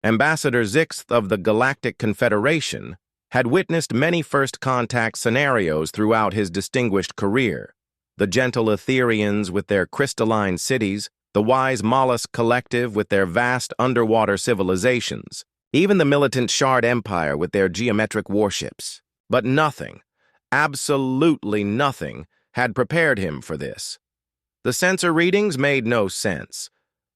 Ambassador Zixth of the Galactic Confederation had witnessed many first-contact scenarios throughout his distinguished career. The gentle Etherians with their crystalline cities, the wise mollusk collective with their vast underwater civilizations, even the militant Shard Empire with their geometric warships. But nothing, absolutely nothing, had prepared him for this. The sensor readings made no sense.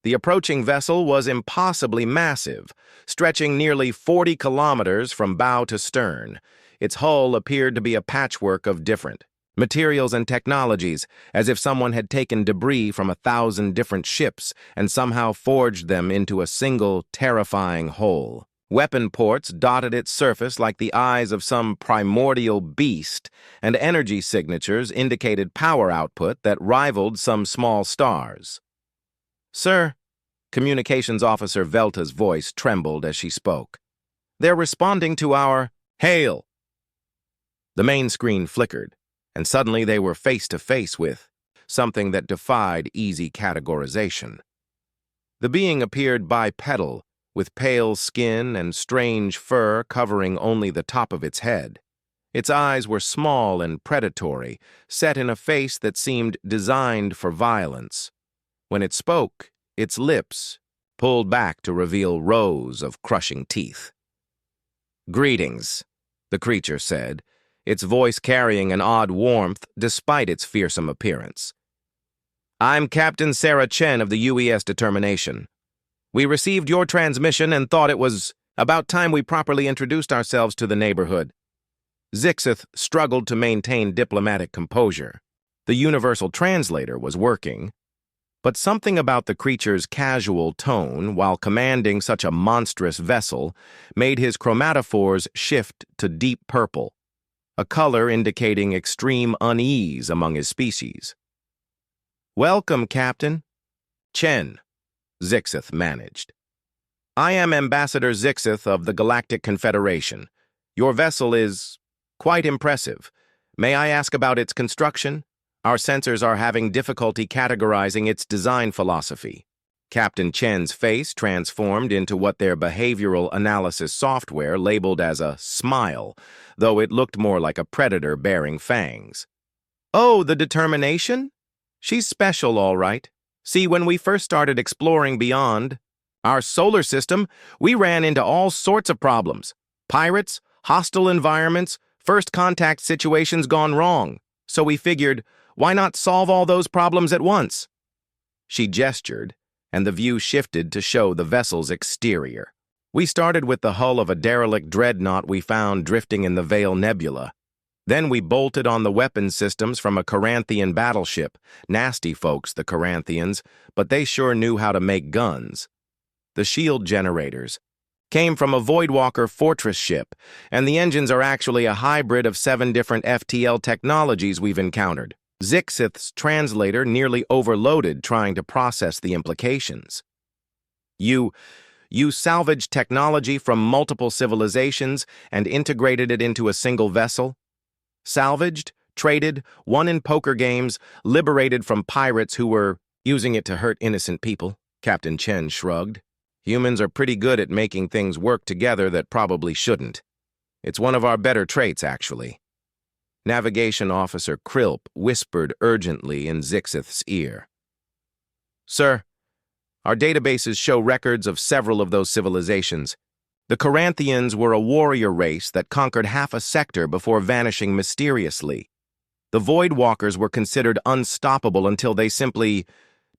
The approaching vessel was impossibly massive, stretching nearly 40 kilometers from bow to stern. Its hull appeared to be a patchwork of different materials and technologies, as if someone had taken debris from 1,000 different ships and somehow forged them into a single, terrifying whole. Weapon ports dotted its surface like the eyes of some primordial beast, and energy signatures indicated power output that rivaled some small stars. "Sir," Communications Officer Velta's voice trembled as she spoke. "They're responding to our hail." The main screen flickered, and suddenly they were face to face with something that defied easy categorization. The being appeared bipedal, with pale skin and strange fur covering only the top of its head. Its eyes were small and predatory, set in a face that seemed designed for violence. When it spoke, its lips pulled back to reveal rows of crushing teeth. "Greetings," the creature said, its voice carrying an odd warmth despite its fearsome appearance. "I'm Captain Sarah Chen of the UES Determination. We received your transmission and thought it was about time we properly introduced ourselves to the neighborhood." Zixith struggled to maintain diplomatic composure. The universal translator was working, but something about the creature's casual tone while commanding such a monstrous vessel made his chromatophores shift to deep purple, a color indicating extreme unease among his species. "Welcome, Captain." "Chen," Zixith managed. "I am Ambassador Zixith of the Galactic Confederation. Your vessel is quite impressive. May I ask about its construction? Our sensors are having difficulty categorizing its design philosophy." Captain Chen's face transformed into what their behavioral analysis software labeled as a smile, though it looked more like a predator bearing fangs. "Oh, the determination? She's special, all right. See, when we first started exploring beyond our solar system, we ran into all sorts of problems. Pirates, hostile environments, first contact situations gone wrong. So we figured, why not solve all those problems at once?" She gestured, and the view shifted to show the vessel's exterior. "We started with the hull of a derelict dreadnought we found drifting in the Veil Nebula. Then we bolted on the weapons systems from a Corinthian battleship. Nasty folks, the Corinthians, but they sure knew how to make guns. The shield generators came from a Voidwalker fortress ship, and the engines are actually a hybrid of 7 different FTL technologies we've encountered." Zixith's translator nearly overloaded trying to process the implications. You salvaged technology from multiple civilizations and integrated it into a single vessel? Salvaged, traded, won in poker games, liberated from pirates who were using it to hurt innocent people? Captain Chen shrugged. "Humans are pretty good at making things work together that probably shouldn't. It's one of our better traits, actually." Navigation Officer Krilp whispered urgently in Zixith's ear. "Sir, our databases show records of several of those civilizations. The Corinthians were a warrior race that conquered half a sector before vanishing mysteriously. The Voidwalkers were considered unstoppable until they simply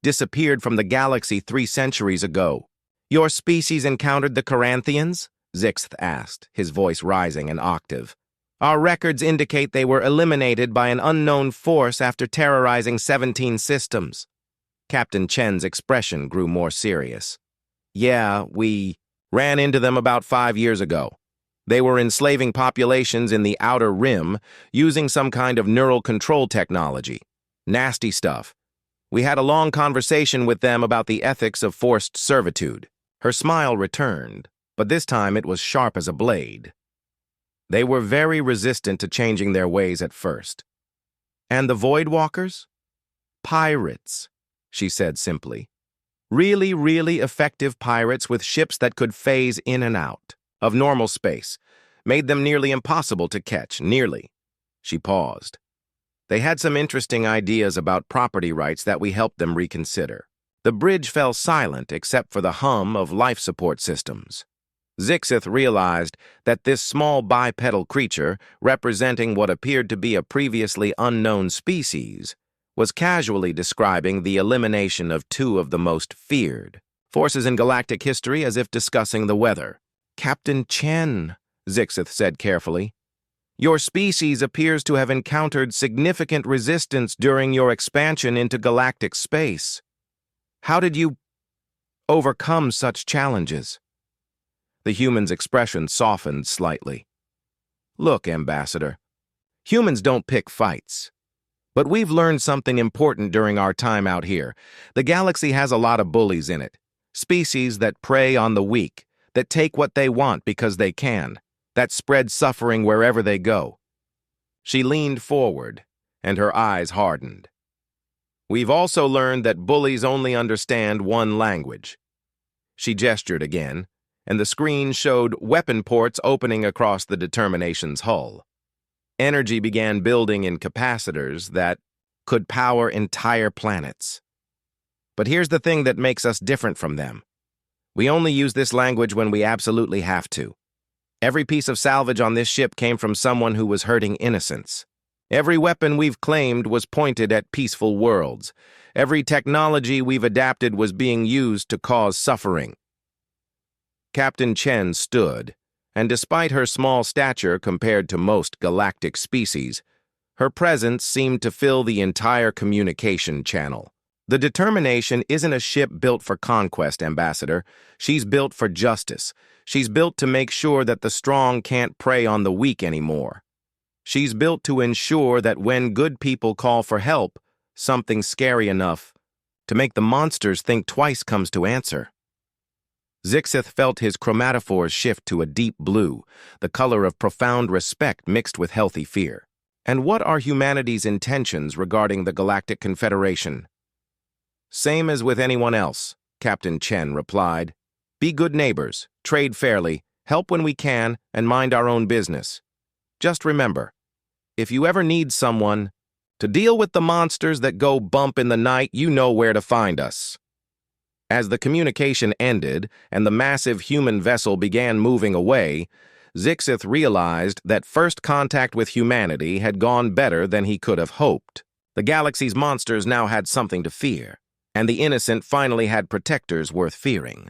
disappeared from the galaxy 3 centuries ago." "Your species encountered the Corinthians?" Zixith asked, his voice rising an octave. "Our records indicate they were eliminated by an unknown force after terrorizing 17 systems." Captain Chen's expression grew more serious. "Yeah, we ran into them about 5 years ago. They were enslaving populations in the Outer Rim using some kind of neural control technology. Nasty stuff. We had a long conversation with them about the ethics of forced servitude." Her smile returned, but this time it was sharp as a blade. "They were very resistant to changing their ways at first." "And the Voidwalkers?" "Pirates," she said simply. Really, really effective pirates with ships that could phase in and out of normal space, made them nearly impossible to catch, nearly. She paused. They had some interesting ideas about property rights that we helped them reconsider. The bridge fell silent except for the hum of life support systems. Zixith realized that this small bipedal creature, representing what appeared to be a previously unknown species, was casually describing the elimination of two of the most feared forces in galactic history as if discussing the weather. "Captain Chen," Zixith said carefully, "your species appears to have encountered significant resistance during your expansion into galactic space. How did you overcome such challenges?" The human's expression softened slightly. "Look, Ambassador, humans don't pick fights. But we've learned something important during our time out here. The galaxy has a lot of bullies in it. Species that prey on the weak, that take what they want because they can, that spread suffering wherever they go." She leaned forward, and her eyes hardened. "We've also learned that bullies only understand one language." She gestured again, and the screen showed weapon ports opening across the Determination's hull. Energy began building in capacitors that could power entire planets. But here's the thing that makes us different from them. We only use this language when we absolutely have to. Every piece of salvage on this ship came from someone who was hurting innocents. Every weapon we've claimed was pointed at peaceful worlds. Every technology we've adapted was being used to cause suffering. Captain Chen stood, and despite her small stature compared to most galactic species, her presence seemed to fill the entire communication channel. The Determination isn't a ship built for conquest, Ambassador. She's built for justice. She's built to make sure that the strong can't prey on the weak anymore. She's built to ensure that when good people call for help, something scary enough to make the monsters think twice comes to answer. Zixith felt his chromatophores shift to a deep blue, the color of profound respect mixed with healthy fear. "And what are humanity's intentions regarding the Galactic Confederation?" "Same as with anyone else," Captain Chen replied. "Be good neighbors, trade fairly, help when we can, and mind our own business. Just remember, if you ever need someone to deal with the monsters that go bump in the night, you know where to find us." As the communication ended and the massive human vessel began moving away, Zixith realized that first contact with humanity had gone better than he could have hoped. The galaxy's monsters now had something to fear, and the innocent finally had protectors worth fearing.